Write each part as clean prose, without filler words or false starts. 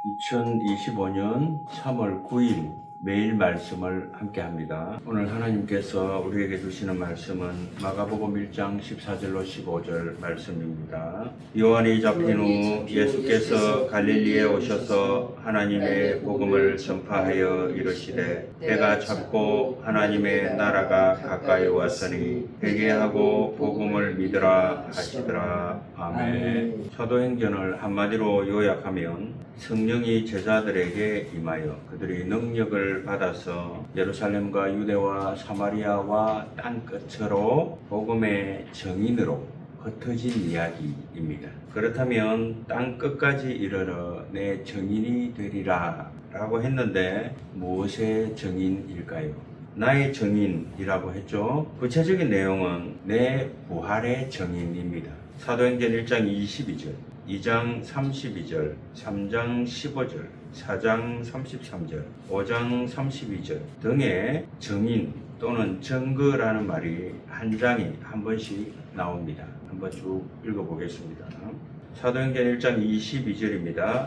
2025년 3월 9일 매일 말씀을 함께 합니다. 오늘 하나님께서 우리에게 주시는 말씀은 마가복음 1장 14절로 15절 말씀입니다. 요한이 잡힌 후 예수께서 갈릴리에 오셔서 하나님의 복음을 전파하여 이르시되 때가 찼고 하나님의 나라가 가까이 왔으니 회개하고 복음을 믿으라 하시더라. 아멘. 사도행전을 한마디로 요약하면 성령이 제자들에게 임하여 그들이 능력을 받아서 예루살렘과 유대와 사마리아와 땅끝으로 복음의 증인으로 흩어진 이야기입니다. 그렇다면 땅끝까지 이르러 내 증인이 되리라 라고 했는데 무엇의 증인일까요? 나의 증인이라고 했죠. 구체적인 내용은 내 부활의 증인입니다. 사도행전 1장 22절, 2장 32절, 3장 15절, 4장 33절, 5장 32절 등의 증인 또는 증거라는 말이 한 장에 한 번씩 나옵니다. 한번 쭉 읽어보겠습니다. 사도행전 1장 22절입니다.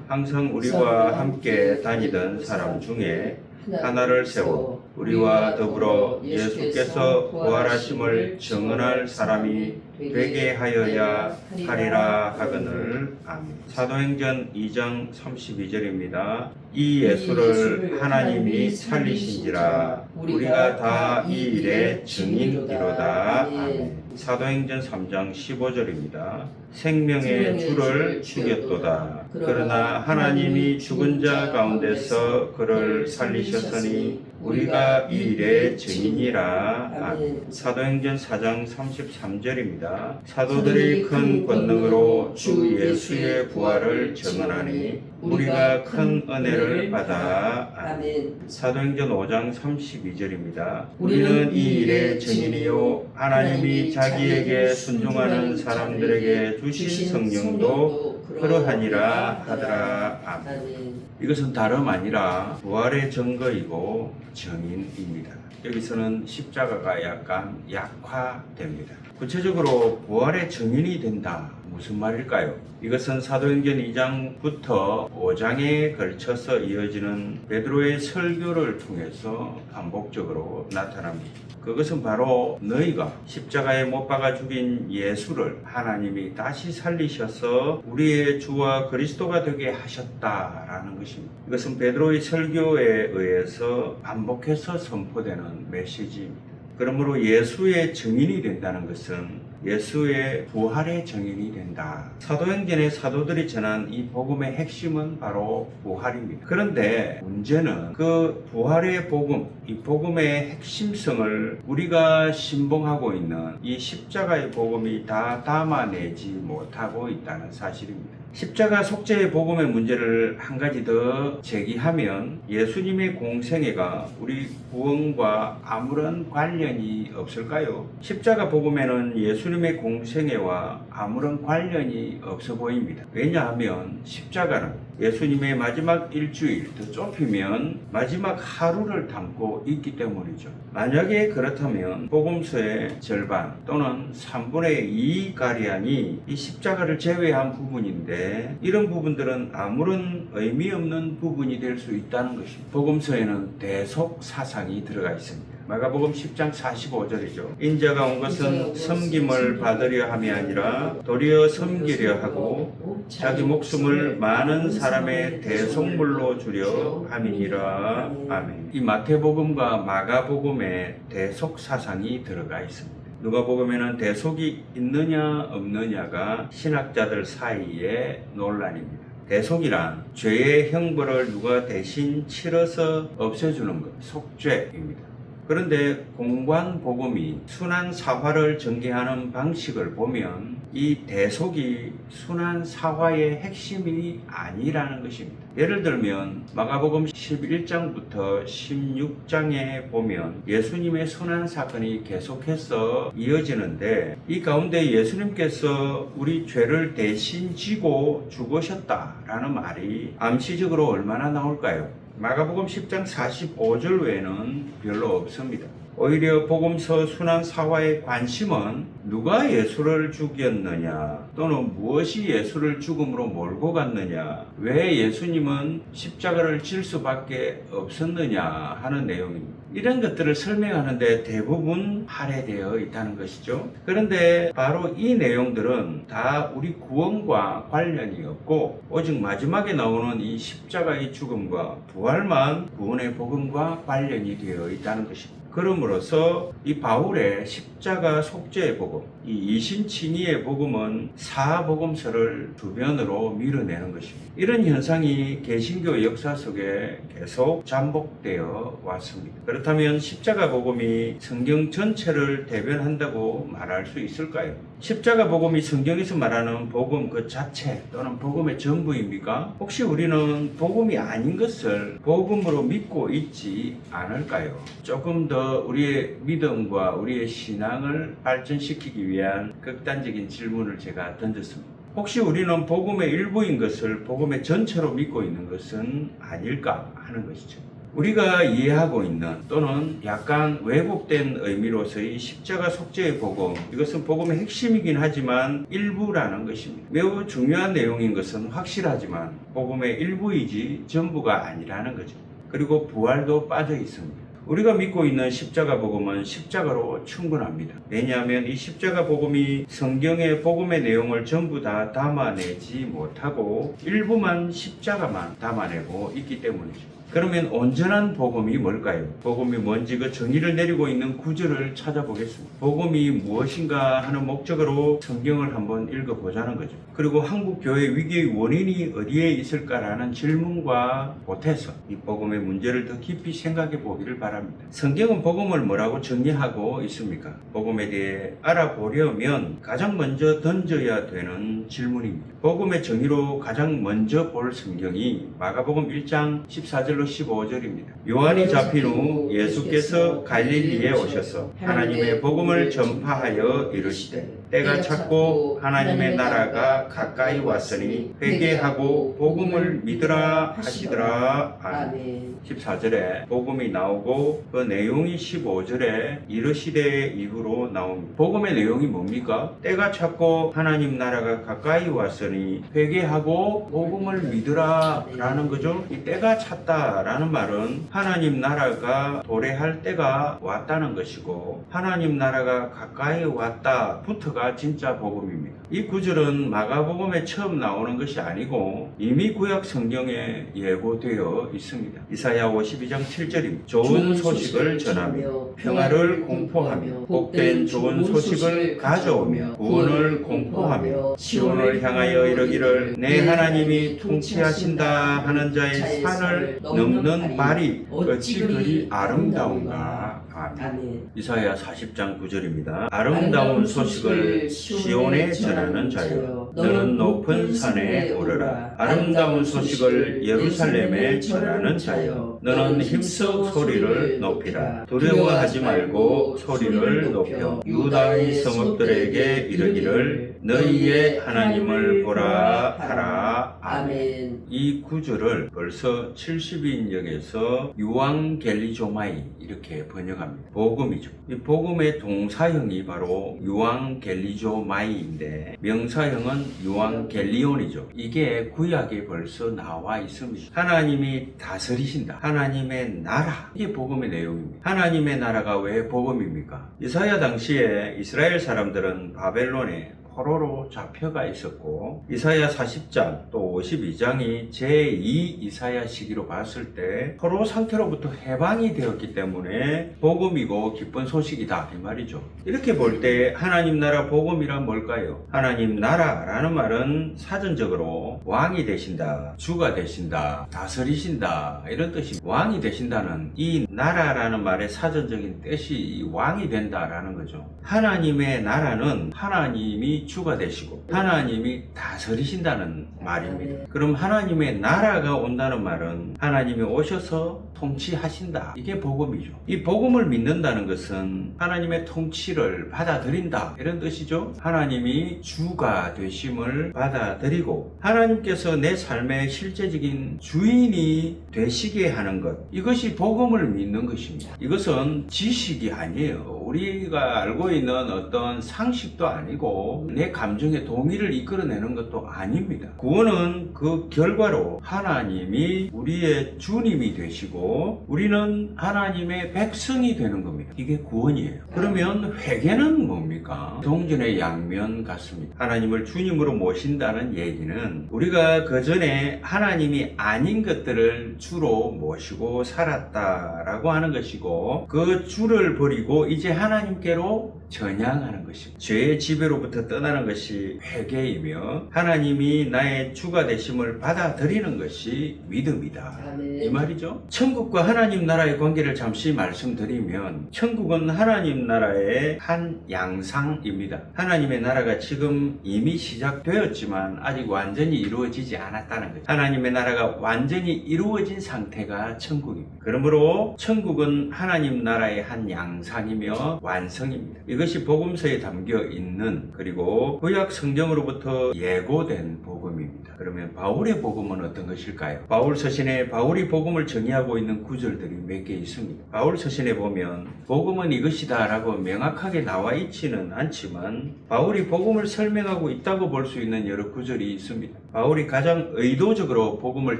항상 우리와 함께 다니던 사람 중에 하나를 세워 우리와 더불어 예수께서 부활하심을 증언할 사람이 되게 하여야 하리라 하거늘. 아멘. 사도행전 2장 32절입니다. 이 예수를 하나님이 살리신지라 우리가 다 이 일의 증인이로다. 아멘. 사도행전 3장 15절입니다. 생명의 주를 죽였도다. 그러나 하나님이 죽은 자 가운데서 그를 살리셨으니 우리가 이 일의 증인이라. 아멘. 사도행전 4장 33절입니다. 사도들이 큰 권능으로 주 예수의 부활을 증언하니 우리가 큰 은혜를 받아. 아멘. 사도행전 5장 32절입니다. 우리는 이 일의 증인이요 하나님이 자기에게 순종하는 사람들에게 주신 성령도 그러하니라 하더라. 아멘. 이것은 다름 아니라 부활의 증거이고 증인입니다. 여기서는 십자가가 약간 약화됩니다. 구체적으로 부활의 증인이 된다. 무슨 말일까요? 이것은 사도행전 2장부터 5장에 걸쳐서 이어지는 베드로의 설교를 통해서 반복적으로 나타납니다. 그것은 바로 너희가 십자가에 못 박아 죽인 예수를 하나님이 다시 살리셔서 우리의 주와 그리스도가 되게 하셨다라는 것입니다. 이것은 베드로의 설교에 의해서 반복해서 선포되는 메시지입니다. 그러므로 예수의 증인이 된다는 것은 예수의 부활의 증인이 된다. 사도행전의 사도들이 전한 이 복음의 핵심은 바로 부활입니다. 그런데 문제는 그 부활의 복음, 이 복음의 핵심성을 우리가 신봉하고 있는 이 십자가의 복음이 다 담아내지 못하고 있다는 사실입니다. 십자가 속죄의 복음의 문제를 한 가지 더 제기하면 예수님의 공생애가 우리 구원과 아무런 관련이 없을까요? 십자가 복음에는 예수님의 공생애와 아무런 관련이 없어 보입니다. 왜냐하면 십자가는 예수님의 마지막 일주일, 더 좁히면 마지막 하루를 담고 있기 때문이죠. 만약에 그렇다면 복음서의 절반 또는 3분의 2가량이 이 십자가를 제외한 부분인데 이런 부분들은 아무런 의미 없는 부분이 될 수 있다는 것입니다. 복음서에는 대속 사상이 들어가 있습니다. 마가복음 10장 45절이죠. 인자가 온 것은 섬김을 받으려 함이 아니라 도리어 섬기려 하고 자기 목숨을 많은 사람의 대속물로 주려 함이니라. 아멘. 이 마태복음과 마가복음에 대속 사상이 들어가 있습니다. 누가복음에는 대속이 있느냐 없느냐가 신학자들 사이의 논란입니다. 대속이란 죄의 형벌을 누가 대신 치러서 없애주는 것, 속죄입니다. 그런데 공관복음이 순환사화를 전개하는 방식을 보면 이 대속이 순환사화의 핵심이 아니라는 것입니다. 예를 들면 마가복음 11장부터 16장에 보면 예수님의 순환사건이 계속해서 이어지는데 이 가운데 예수님께서 우리 죄를 대신 지고 죽으셨다라는 말이 암시적으로 얼마나 나올까요? 마가복음 10장 45절 외에는 별로 없습니다. 오히려 복음서 순환 사화의 관심은 누가 예수를 죽였느냐 또는 무엇이 예수를 죽음으로 몰고 갔느냐, 왜 예수님은 십자가를 질 수밖에 없었느냐 하는 내용입니다. 이런 것들을 설명하는데 대부분 할애되어 있다는 것이죠. 그런데 바로 이 내용들은 다 우리 구원과 관련이 없고 오직 마지막에 나오는 이 십자가의 죽음과 부활만 구원의 복음과 관련이 되어 있다는 것입니다. 그러므로서 이 바울의 십자가 속죄의 복음, 이 이신칭의의 복음은 사복음서를 주변으로 밀어내는 것입니다. 이런 현상이 개신교 역사 속에 계속 잠복되어 왔습니다. 그렇다면 십자가 복음이 성경 전체를 대변한다고 말할 수 있을까요? 십자가 복음이 성경에서 말하는 복음 그 자체 또는 복음의 전부입니까? 혹시 우리는 복음이 아닌 것을 복음으로 믿고 있지 않을까요? 조금 더 우리의 믿음과 우리의 신앙을 발전시키기 위한 극단적인 질문을 제가 던졌습니다. 혹시 우리는 복음의 일부인 것을 복음의 전체로 믿고 있는 것은 아닐까 하는 것이죠. 우리가 이해하고 있는 또는 약간 왜곡된 의미로서의 십자가 속죄의 복음, 이것은 복음의 핵심이긴 하지만 일부라는 것입니다. 매우 중요한 내용인 것은 확실하지만 복음의 일부이지 전부가 아니라는 거죠. 그리고 부활도 빠져 있습니다. 우리가 믿고 있는 십자가 복음은 십자가로 충분합니다. 왜냐하면 이 십자가 복음이 성경의 복음의 내용을 전부 다 담아내지 못하고 일부만 십자가만 담아내고 있기 때문이죠. 그러면 온전한 복음이 뭘까요? 복음이 뭔지 그 정의를 내리고 있는 구절을 찾아보겠습니다. 복음이 무엇인가 하는 목적으로 성경을 한번 읽어보자는 거죠. 그리고 한국 교회 위기의 원인이 어디에 있을까라는 질문과 보태서 이 복음의 문제를 더 깊이 생각해 보기를 바랍니다. 성경은 복음을 뭐라고 정의하고 있습니까? 복음에 대해 알아보려면 가장 먼저 던져야 되는 질문입니다. 복음의 정의로 가장 먼저 볼 성경이 마가복음 1장 14절로 15절입니다. 요한이 잡힌 후 예수께서 갈릴리에 오셔서 하나님의 복음을 전파하여 이르시되 때가 찼고 하나님의 나라가 가까이 왔으니 회개하고 복음을 믿으라 하시더라. 아멘. 14절에 복음이 나오고 그 내용이 15절에 이르시되 이후로 나옵니다. 복음의 내용이 뭡니까? 때가 찼고 하나님 나라가 가까이 왔으니 회개하고 복음을 믿으라 라는 거죠. 이 때가 찼다 라는 말은 하나님 나라가 도래할 때가 왔다는 것이고 하나님 나라가 가까이 왔다 부터가 진짜 복음입니다. 이 구절은 마가복음에 처음 나오는 것이 아니고 이미 구약 성경에 예고되어 있습니다. 이사야 52장 7절입니다. 좋은 소식을 전하며 평화를 공포하며 복된 좋은 소식을 가져오며 구원을 공포하며 시온을 향하여 이르기를 내 하나님이 통치하신다 하는 자의 산을 넘는 발이 어찌 그리 아름다운가. 아멘. 이사야 40장 9절입니다. 아름다운 소식을 시온에 전하는 자여 너는 높은 산에 오르라. 아름다운 소식을 예루살렘에 전하는 자여 너는 힘써 소리를 높이라. 두려워하지 말고 소리를 높여 유다의 성읍들에게 이르기를 너희의 하나님을 보라 하라. 아멘. 이 구절을 벌써 70인역에서 유앙겔리조마이 이렇게 번역합니다. 복음이죠. 이 복음의 동사형이 바로 유앙겔리조마이인데 명사형은 유앙겔리온이죠. 이게 구약에 벌써 나와 있습니다. 하나님이 다스리신다. 하나님의 나라. 이게 복음의 내용입니다. 하나님의 나라가 왜 복음입니까? 이사야 당시에 이스라엘 사람들은 바벨론에 포로로 잡혀가 있었고 이사야 40장 또 52장이 제2 이사야 시기로 봤을 때 포로 상태로부터 해방이 되었기 때문에 복음이고 기쁜 소식이다 이 말이죠. 이렇게 볼 때 하나님 나라 복음이란 뭘까요? 하나님 나라라는 말은 사전적으로 왕이 되신다, 주가 되신다, 다스리신다 이런 뜻입니다. 왕이 되신다는 이 나라라는 말의 사전적인 뜻이 왕이 된다라는 거죠. 하나님의 나라는 하나님이 주가 되시고 하나님이 다스리신다는 말입니다. 그럼 하나님의 나라가 온다는 말은 하나님이 오셔서 통치하신다. 이게 복음이죠. 이 복음을 믿는다는 것은 하나님의 통치를 받아들인다. 이런 뜻이죠. 하나님이 주가 되심을 받아들이고 하나님께서 내 삶의 실제적인 주인이 되시게 하는 것. 이것이 복음을 믿는 것입니다. 이것은 지식이 아니에요. 우리가 알고 있는 어떤 상식도 아니고 내 감정의 동의를 이끌어내는 것도 아닙니다. 구원은 그 결과로 하나님이 우리의 주님이 되시고 우리는 하나님의 백성이 되는 겁니다. 이게 구원이에요. 그러면 회개는 뭡니까? 동전의 양면 같습니다. 하나님을 주님으로 모신다는 얘기는 우리가 그 전에 하나님이 아닌 것들을 주로 모시고 살았다라고 하는 것이고 그 주를 버리고 이제 하나님께로 전향하는 것입니다. 죄의 지배로부터 떠나는 것이 회개이며 하나님이 나의 주가 되심을 받아들이는 것이 믿음이다. 아멘. 이 말이죠. 천국과 하나님 나라의 관계를 잠시 말씀드리면 천국은 하나님 나라의 한 양상입니다. 하나님의 나라가 지금 이미 시작되었지만 아직 완전히 이루어지지 않았다는 거죠. 하나님의 나라가 완전히 이루어진 상태가 천국입니다. 그러므로 천국은 하나님 나라의 한 양상이며 완성입니다. 이것이 복음서에 담겨 있는 그리고 구약 성경으로부터 예고된 복음입니다. 그러면 바울의 복음은 어떤 것일까요? 바울 서신에 바울이 복음을 정의하고 있는 구절들이 몇 개 있습니다. 바울 서신에 보면 복음은 이것이다 라고 명확하게 나와 있지는 않지만 바울이 복음을 설명하고 있다고 볼 수 있는 여러 구절이 있습니다. 바울이 가장 의도적으로 복음을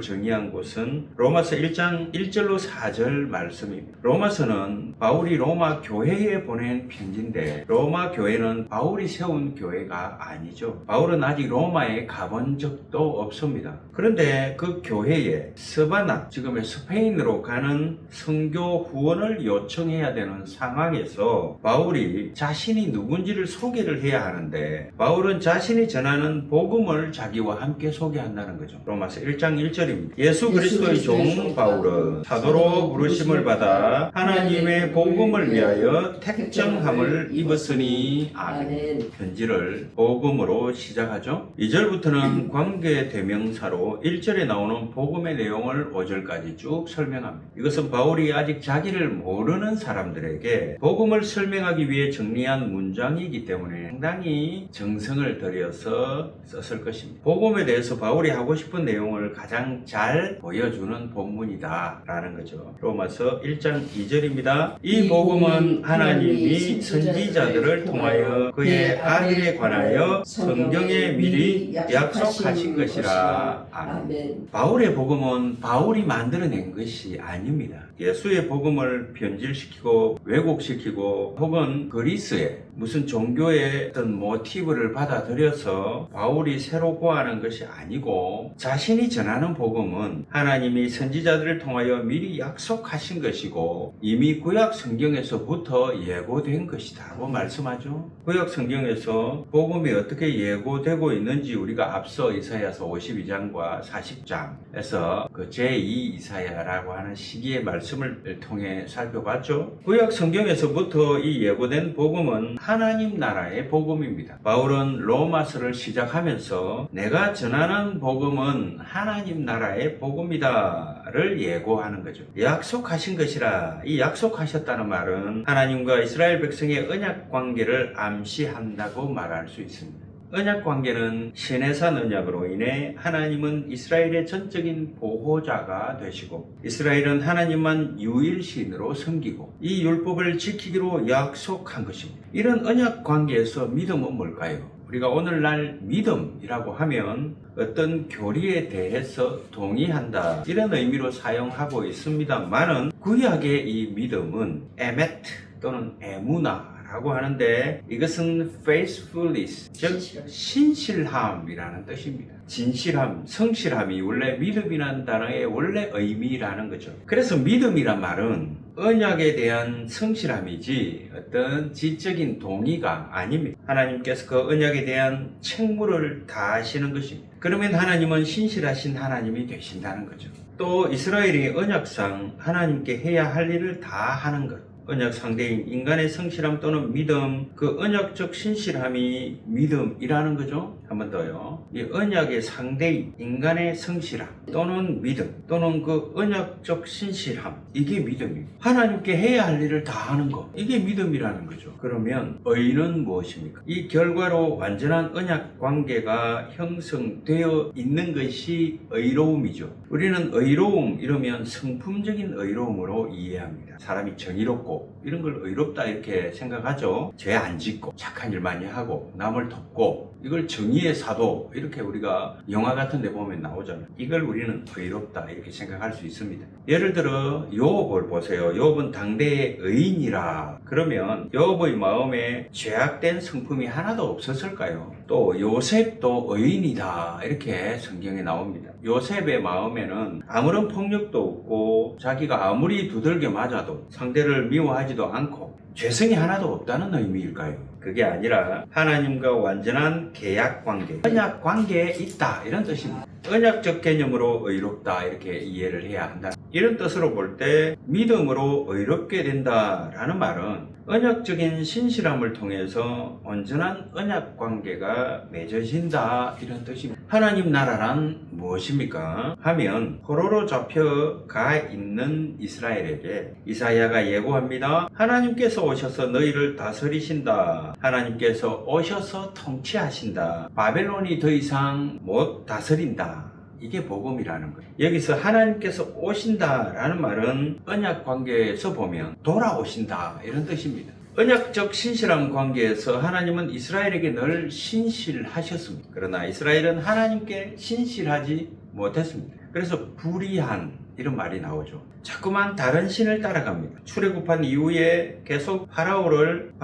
정의한 곳은 로마서 1장 1절로 4절 말씀입니다. 로마서는 바울이 로마 교회에 보낸 편지인데 로마 교회는 바울이 세운 교회가 아니죠. 바울은 아직 로마에 가본 적도 없습니다. 그런데 그 교회에 스바나, 지금의 스페인으로 가는 선교 후원을 요청해야 되는 상황에서 바울이 자신이 누군지를 소개를 해야 하는데 바울은 자신이 전하는 복음을 자기와 함께 소개한다는 거죠. 로마서 1장 1절입니다. 예수 그리스도의 종 바울은 사도로 부르심을 받아 하나님의 복음을 위하여 택정함을 입었으니 아멘. 편지를 복음으로 시작하죠. 2절부터는 관계 대명사로 1절에 나오는 복음의 내용을 5절까지 쭉 설명합니다. 이것은 바울이 아직 자기를 모르는 사람들에게 복음을 설명하기 위해 정리한 문장이기 때문에 상당히 정성을 들여서 썼을 것입니다. 복음에 대해서 바울이 하고 싶은 내용을 가장 잘 보여주는 본문이다 라는 거죠. 로마서 1장 2절입니다. 이 복음은 하나님이 선지자들을 통하여 그의 아들에 관하여 성경에 미리 약속하신 것이라. 아멘. 바울의 복음은 바울이 만들어낸 것이 아닙니다. 예수의 복음을 변질시키고 왜곡시키고 혹은 그리스의 무슨 종교의 어떤 모티브를 받아들여서 바울이 새로 고하는 것이 아니고 자신이 전하는 복음은 하나님이 선지자들을 통하여 미리 약속하신 것이고 이미 구약 성경에서부터 예고된 것이다 고 말씀하죠. 구약 성경에서 복음이 어떻게 예고되고 있는지 우리가 앞서 이사야서 52장과 40장에서 그 제2 이사야라고 하는 시기의 말씀을 통해 살펴봤죠. 구약 성경에서부터 이 예고된 복음은 하나님 나라의 복음입니다. 바울은 로마서를 시작하면서 내가 전하는 복음은 하나님 나라의 복음이다를 예고하는 거죠. 약속하신 것이라. 이 약속하셨다는 말은 하나님과 이스라엘 백성의 언약 관계를 암시한다고 말할 수 있습니다. 언약 관계는 시내산 언약으로 인해 하나님은 이스라엘의 전적인 보호자가 되시고 이스라엘은 하나님만 유일신으로 섬기고 이 율법을 지키기로 약속한 것입니다. 이런 언약 관계에서 믿음은 뭘까요? 우리가 오늘날 믿음이라고 하면 어떤 교리에 대해서 동의한다 이런 의미로 사용하고 있습니다만은 구약의 이 믿음은 에메트 또는 에무나 라고 하는데 이것은 faithfulness, 즉 신실함이라는 뜻입니다. 진실함, 성실함이 원래 믿음이라는 단어의 원래 의미라는 거죠. 그래서 믿음이란 말은 언약에 대한 성실함이지 어떤 지적인 동의가 아닙니다. 하나님께서 그 언약에 대한 책무를 다하시는 것입니다. 그러면 하나님은 신실하신 하나님이 되신다는 거죠. 또 이스라엘이 언약상 하나님께 해야 할 일을 다 하는 것. 언약 상대인 인간의 성실함 또는 믿음, 그 언약적 신실함이 믿음이라는 거죠. 한 번 더요. 이 언약의 상대인 인간의 성실함 또는 믿음 또는 그 언약적 신실함, 이게 믿음입니다. 하나님께 해야 할 일을 다 하는 거, 이게 믿음이라는 거죠. 그러면 의는 무엇입니까? 이 결과로 완전한 언약 관계가 형성되어 있는 것이 의로움이죠. 우리는 의로움 이러면 성품적인 의로움으로 이해합니다. 사람이 정의롭고 이런 걸 의롭다 이렇게 생각하죠. 죄 안 짓고 착한 일 많이 하고 남을 돕고, 이걸 정의의 사도 이렇게 우리가 영화 같은 데 보면 나오잖아요. 이걸 우리는 의롭다 이렇게 생각할 수 있습니다. 예를 들어 요업을 보세요. 요업은 당대의 의인이라 그러면 요업의 마음에 죄악된 성품이 하나도 없었을까요? 또 요셉도 의인이다 이렇게 성경에 나옵니다. 요셉의 마음에는 아무런 폭력도 없고 자기가 아무리 두들겨 맞아도 상대를 미워하지도 않고 죄성이 하나도 없다는 의미일까요? 그게 아니라 하나님과 완전한 계약 관계, 언약 관계에 있다 이런 뜻입니다. 언약적 개념으로 의롭다 이렇게 이해를 해야 한다. 이런 뜻으로 볼 때 믿음으로 의롭게 된다라는 말은 언약적인 신실함을 통해서 온전한 언약 관계가 맺어진다 이런 뜻입니다. 하나님 나라란 무엇입니까? 하면 포로로 잡혀가 있는 이스라엘에게 이사야가 예고합니다. 하나님께서 오셔서 너희를 다스리신다. 하나님께서 오셔서 통치하신다. 바벨론이 더 이상 못 다스린다. 이게 복음이라는 거예요. 여기서 하나님께서 오신다라는 말은 언약 관계에서 보면 돌아오신다 이런 뜻입니다. 언약적 신실한 관계에서 하나님은 이스라엘에게 늘 신실하셨습니다. 그러나 이스라엘은 하나님께 신실하지 못했습니다. 그래서 불의한 이런 말이 나오죠. 자꾸만 다른 신을 따라갑니다. 출애굽한 이후에 계속 바로를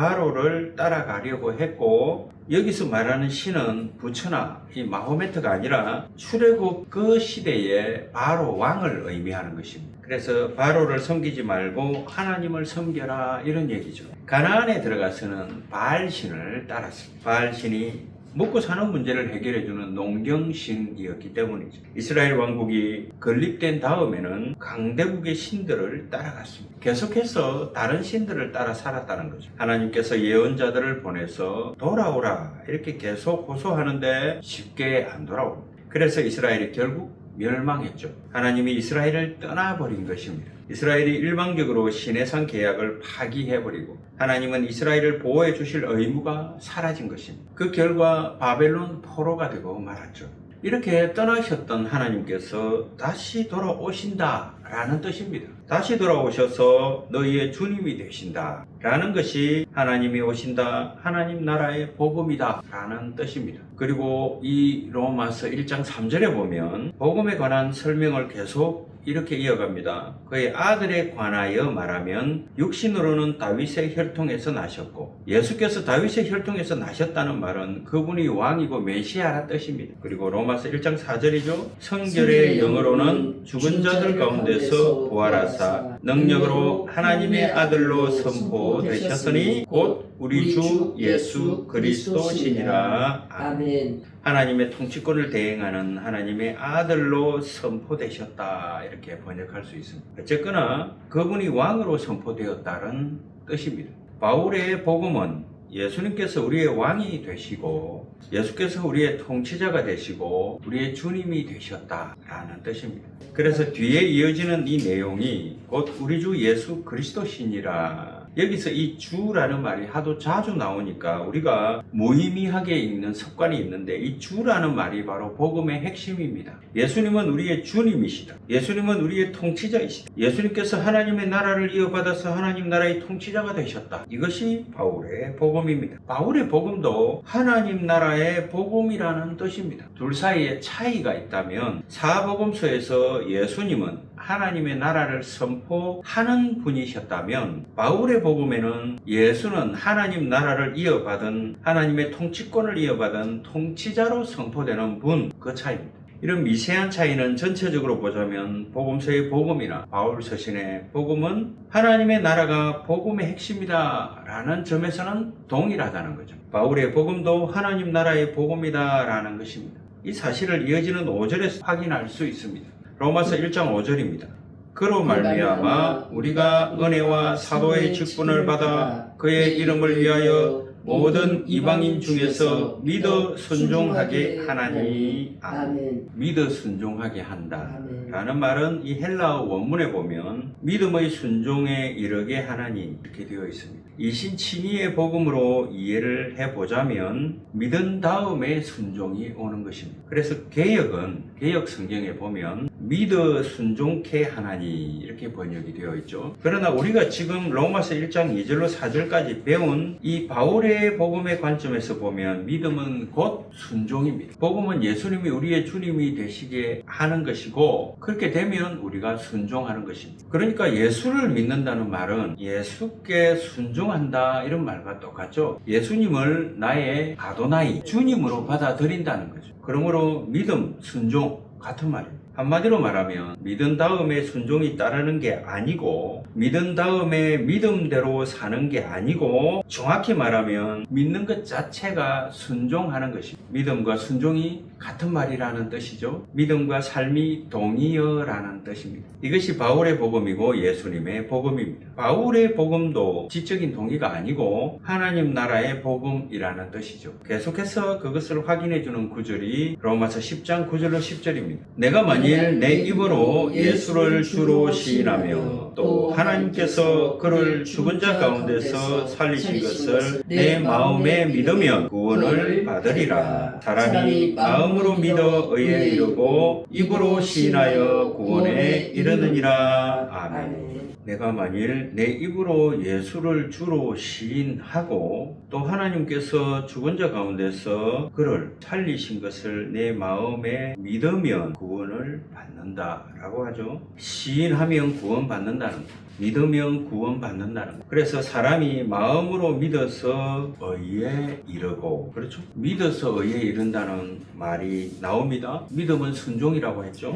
따라가려고 했고, 여기서 말하는 신은 부처나 이 마호메트가 아니라 출애굽 그 시대의 바로 왕을 의미하는 것입니다. 그래서 바로를 섬기지 말고 하나님을 섬겨라 이런 얘기죠. 가나안에 들어가서는 바알신을 따랐습니다. 바알신이 먹고 사는 문제를 해결해주는 농경신이었기 때문이죠. 이스라엘 왕국이 건립된 다음에는 강대국의 신들을 따라갔습니다. 계속해서 다른 신들을 따라 살았다는 거죠. 하나님께서 예언자들을 보내서 돌아오라 이렇게 계속 호소하는데 쉽게 안 돌아옵니다. 그래서 이스라엘이 결국 멸망했죠. 하나님이 이스라엘을 떠나버린 것입니다. 이스라엘이 일방적으로 시내산 계약을 파기해버리고 하나님은 이스라엘을 보호해 주실 의무가 사라진 것입니다. 그 결과 바벨론 포로가 되고 말았죠. 이렇게 떠나셨던 하나님께서 다시 돌아오신다 라는 뜻입니다. 다시 돌아오셔서 너희의 주님이 되신다 라는 것이 하나님이 오신다, 하나님 나라의 복음이다 라는 뜻입니다. 그리고 이 로마서 1장 3절에 보면 복음에 관한 설명을 계속 이렇게 이어갑니다. 그의 아들에 관하여 말하면 육신으로는 다윗의 혈통에서 나셨고, 예수께서 다윗의 혈통에서 나셨다는 말은 그분이 왕이고 메시아라 뜻입니다. 그리고 로마서 1장 4절이죠. 성결의 영으로는 죽은 자들 가운데서 부활하사 능력으로 하나님의 아들로 선포되셨으니 곧 우리 주 예수 그리스도시니라. 아멘. 하나님의 통치권을 대행하는 하나님의 아들로 선포되셨다 이렇게 번역할 수 있습니다. 어쨌거나 그분이 왕으로 선포되었다는 뜻입니다. 바울의 복음은 예수님께서 우리의 왕이 되시고 예수께서 우리의 통치자가 되시고 우리의 주님이 되셨다라는 뜻입니다. 그래서 뒤에 이어지는 이 내용이 곧 우리 주 예수 그리스도시니라. 여기서 이 주라는 말이 하도 자주 나오니까 우리가 무의미하게 읽는 습관이 있는데, 이 주라는 말이 바로 복음의 핵심입니다. 예수님은 우리의 주님이시다. 예수님은 우리의 통치자이시다. 예수님께서 하나님의 나라를 이어받아서 하나님 나라의 통치자가 되셨다. 이것이 바울의 복음입니다. 바울의 복음도 하나님 나라의 복음이라는 뜻입니다. 둘 사이에 차이가 있다면 사복음서에서 예수님은 하나님의 나라를 선포하는 분이셨다면 바울의 복음에는 예수는 하나님 나라를 이어받은, 하나님의 통치권을 이어받은 통치자로 선포되는 분, 그 차이입니다. 이런 미세한 차이는 전체적으로 보자면 복음서의 복음이나 바울 서신의 복음은 하나님의 나라가 복음의 핵심이다 라는 점에서는 동일하다는 거죠. 바울의 복음도 하나님 나라의 복음이다 라는 것입니다. 이 사실을 이어지는 5절에서 확인할 수 있습니다. 로마서 1장 5절입니다. 그로 말미암아 우리가 은혜와 사도의 직분을 받아 그의 이름을 위하여 모든 이방인 중에서 믿어 순종하게 하나니. 아멘. 믿어 순종하게 한다 라는 말은 이 헬라어 원문에 보면 믿음의 순종에 이르게 하나니 이렇게 되어 있습니다. 이신칭의의 복음으로 이해를 해보자면 믿은 다음에 순종이 오는 것입니다. 그래서 개역 성경에 보면 믿어 순종케 하나니 이렇게 번역이 되어 있죠. 그러나 우리가 지금 로마서 1장 2절로 4절까지 배운 이 바울의 복음의 관점에서 보면 믿음은 곧 순종입니다. 복음은 예수님이 우리의 주님이 되시게 하는 것이고 그렇게 되면 우리가 순종하는 것입니다. 그러니까 예수를 믿는다는 말은 예수께 순종한다 이런 말과 똑같죠. 예수님을 나의 아도나이 주님으로 받아들인다는 거죠. 그러므로 믿음, 순종 같은 말입니다. 한마디로 말하면 믿은 다음에 순종이 따르는 게 아니고 믿은 다음에 믿음대로 사는 게 아니고 정확히 말하면 믿는 것 자체가 순종하는 것입니다. 믿음과 순종이 같은 말이라는 뜻이죠. 믿음과 삶이 동의어라는 뜻입니다. 이것이 바울의 복음이고 예수님의 복음입니다. 바울의 복음도 지적인 동의가 아니고 하나님 나라의 복음이라는 뜻이죠. 계속해서 그것을 확인해 주는 구절이 로마서 10장 9절로 10절입니다. 내가 만일 내 입으로 예수를 주로 시인하며 또 하나님께서 그를 죽은 자 가운데서 살리신 것을 내 마음에 믿으면 구원을 받으리라. 사람이 마음으로 믿어 의에 이르고 입으로 시인하여 구원에 이르느니라. 아멘. 내가 만일 내 입으로 예수를 주로 시인하고 또 하나님께서 죽은 자 가운데서 그를 살리신 것을 내 마음에 믿으면 구원을 받는다라고 하죠. 시인하면 구원받는다는 것. 믿으면 구원받는다는 것. 그래서 사람이 마음으로 믿어서 의에 이르고, 그렇죠? 믿어서 의에 이른다는 말이 나옵니다. 믿음은 순종이라고 했죠.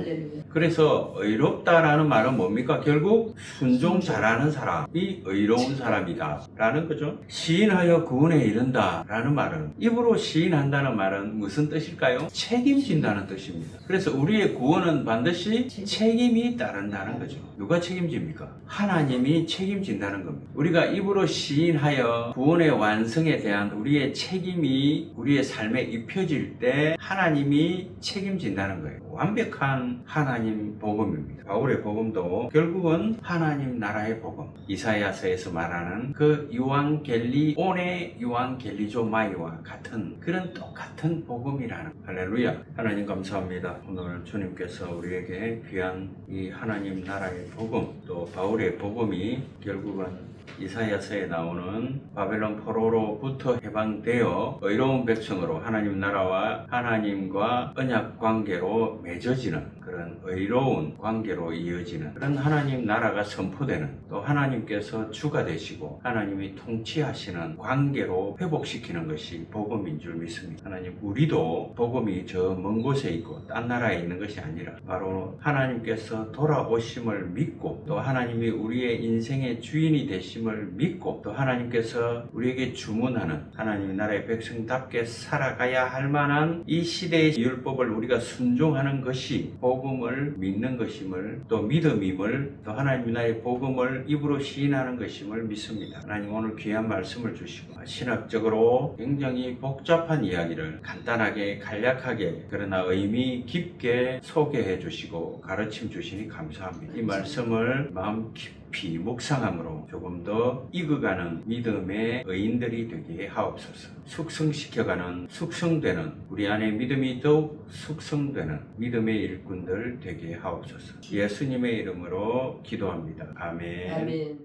그래서 의롭다라는 말은 뭡니까? 결국 순종 잘하는 사람이 의로운 사람이다 라는 거죠. 시인하여 구원에 이른다 라는 말은, 입으로 시인한다는 말은 무슨 뜻일까요? 책임진다는 뜻입니다. 그래서 우리의 구원은 반드시 책임이 따른다는 거죠. 누가 책임집니까? 하나님이 책임진다는 겁니다. 우리가 입으로 시인하여 구원의 완성에 대한 우리의 책임이 우리의 삶에 입혀질 때 하나님이 책임진다는 거예요. 완벽한 하나님 복음입니다. 바울의 복음도 결국은 하나님 나라의 복음, 이사야서에서 말하는 그 유앙겔리온의 유앙겔리조마이와 같은 그런 똑같은 복음이라는. 할렐루야. 하나님 감사합니다. 오늘 주님께서 우리에게 귀한 이 하나님 나라의 복음, 또 바울의 복음이 결국은 이사야서에 나오는 바벨론 포로로부터 해방되어 의로운 백성으로 하나님 나라와 하나님과 언약 관계로 맺어지는 그런 의로운 관계로 이어지는 그런 하나님 나라가 선포되는, 또 하나님께서 주가 되시고 하나님이 통치하시는 관계로 회복시키는 것이 복음인 줄 믿습니다. 하나님, 우리도 복음이 저 먼 곳에 있고 딴 나라에 있는 것이 아니라 바로 하나님께서 돌아오심을 믿고, 또 하나님이 우리의 인생의 주인이 되심을 믿고, 또 하나님께서 우리에게 주문하는 하나님 나라의 백성답게 살아가야 할 만한 이 시대의 율법을 우리가 순종하는 것이 복음을 믿는 것임을, 또 믿음임을, 또 하나님 나라의 복음을 입으로 시인하는 것임을 믿습니다. 하나님, 오늘 귀한 말씀을 주시고 신학적으로 굉장히 복잡한 이야기를 간단하게 간략하게 그러나 의미 깊게 소개해 주시고 가르침 주시니 감사합니다. 이 말씀을 마음 깊이 묵상함으로 조금 더 익어가는 믿음의 의인들이 되게 하옵소서. 숙성시켜가는, 숙성되는, 우리 안에 믿음이 더욱 숙성되는 믿음의 일꾼들 되게 하옵소서. 예수님의 이름으로 기도합니다. 아멘. 아멘.